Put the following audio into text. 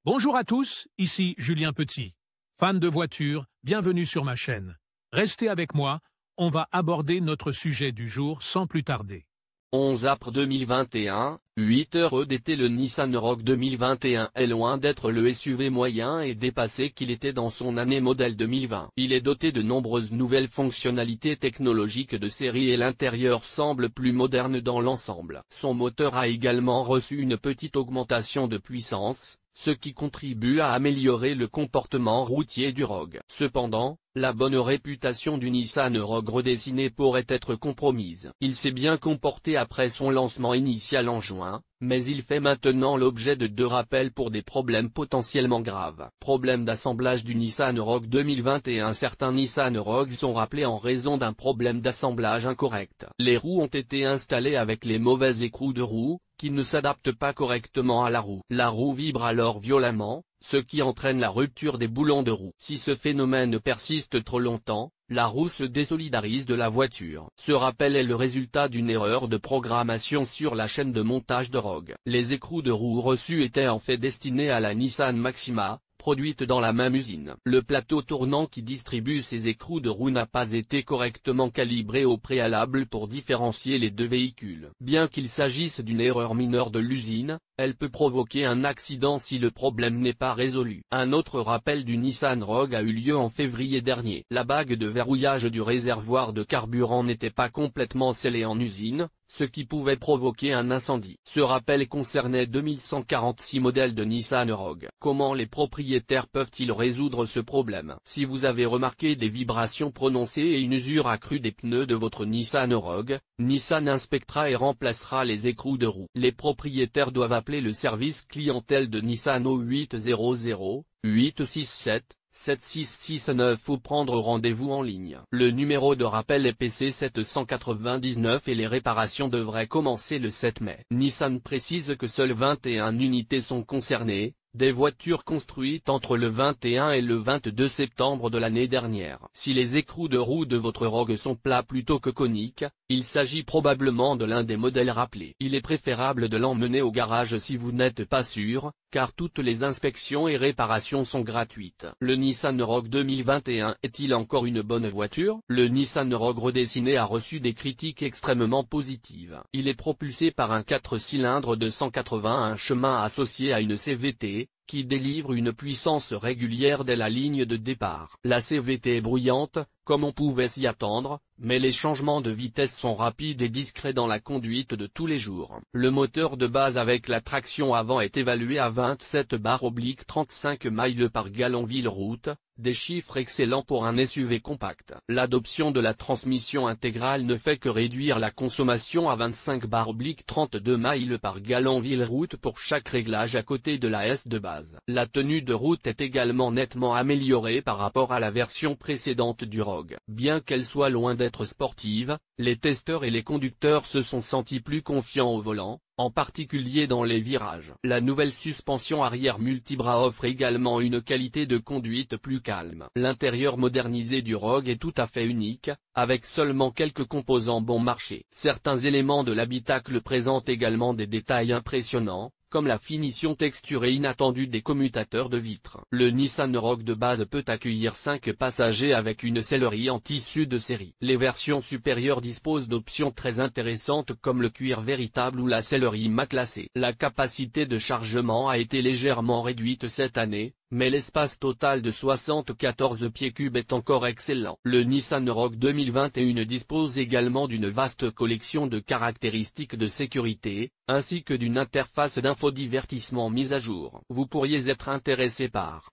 Bonjour à tous, ici Julien Petit. Fan de voitures, bienvenue sur ma chaîne. Restez avec moi, on va aborder notre sujet du jour sans plus tarder. 11 avril 2021, 8 heures d'été. Le Nissan Rogue 2021 est loin d'être le SUV moyen et dépassé qu'il était dans son année modèle 2020. Il est doté de nombreuses nouvelles fonctionnalités technologiques de série et l'intérieur semble plus moderne dans l'ensemble. Son moteur a également reçu une petite augmentation de puissance, ce qui contribue à améliorer le comportement routier du Rogue. Cependant, la bonne réputation du Nissan Rogue redessiné pourrait être compromise. Il s'est bien comporté après son lancement initial en juin, mais il fait maintenant l'objet de 2 rappels pour des problèmes potentiellement graves. Problème d'assemblage du Nissan Rogue 2021. Certains Nissan Rogue sont rappelés en raison d'un problème d'assemblage incorrect. Les roues ont été installées avec les mauvais écrous de roue, qui ne s'adaptent pas correctement à la roue. La roue vibre alors violemment, ce qui entraîne la rupture des boulons de roue. Si ce phénomène persiste trop longtemps, la roue se désolidarise de la voiture. Ce rappel est le résultat d'une erreur de programmation sur la chaîne de montage de Rogue. Les écrous de roue reçus étaient en fait destinés à la Nissan Maxima, produite dans la même usine. Le plateau tournant qui distribue ces écrous de roue n'a pas été correctement calibré au préalable pour différencier les 2 véhicules. Bien qu'il s'agisse d'une erreur mineure de l'usine, elle peut provoquer un accident si le problème n'est pas résolu. Un autre rappel du Nissan Rogue a eu lieu en février dernier. La bague de verrouillage du réservoir de carburant n'était pas complètement scellée en usine, ce qui pouvait provoquer un incendie. Ce rappel concernait 2146 modèles de Nissan Rogue. Comment les propriétaires peuvent-ils résoudre ce problème? Si vous avez remarqué des vibrations prononcées et une usure accrue des pneus de votre Nissan Rogue, Nissan inspectera et remplacera les écrous de roue. Les propriétaires doivent appeler le service clientèle de Nissan au 800 867 7669 ou prendre rendez-vous en ligne. Le numéro de rappel est PC 799 et les réparations devraient commencer le 7 mai. Nissan précise que seules 21 unités sont concernées, des voitures construites entre le 21 et le 22 septembre de l'année dernière. Si les écrous de roue de votre Rogue sont plats plutôt que coniques, il s'agit probablement de l'un des modèles rappelés. Il est préférable de l'emmener au garage si vous n'êtes pas sûr, car toutes les inspections et réparations sont gratuites. Le Nissan Rogue 2021 est-il encore une bonne voiture? Le Nissan Rogue redessiné a reçu des critiques extrêmement positives. Il est propulsé par un 4 cylindres de 181 chemins associé à une CVT, qui délivre une puissance régulière dès la ligne de départ. La CVT est bruyante, comme on pouvait s'y attendre, mais les changements de vitesse sont rapides et discrets dans la conduite de tous les jours. Le moteur de base avec la traction avant est évalué à 27/35 miles par gallon ville-route, des chiffres excellents pour un SUV compact. L'adoption de la transmission intégrale ne fait que réduire la consommation à 25/32 miles par gallon ville-route pour chaque réglage à côté de la S de base. La tenue de route est également nettement améliorée par rapport à la version précédente du Rogue. Bien qu'elle soit loin d'être sportive, les testeurs et les conducteurs se sont sentis plus confiants au volant, en particulier dans les virages. La nouvelle suspension arrière multibras offre également une qualité de conduite plus calme. L'intérieur modernisé du Rogue est tout à fait unique, avec seulement quelques composants bon marché. Certains éléments de l'habitacle présentent également des détails impressionnants, comme la finition texturée inattendue des commutateurs de vitres. Le Nissan Rogue de base peut accueillir 5 passagers avec une sellerie en tissu de série. Les versions supérieures disposent d'options très intéressantes comme le cuir véritable ou la sellerie matelassée. La capacité de chargement a été légèrement réduite cette année, mais l'espace total de 74 pieds cubes est encore excellent. Le Nissan Rogue 2021 dispose également d'une vaste collection de caractéristiques de sécurité, ainsi que d'une interface d'infodivertissement mise à jour. Vous pourriez être intéressé par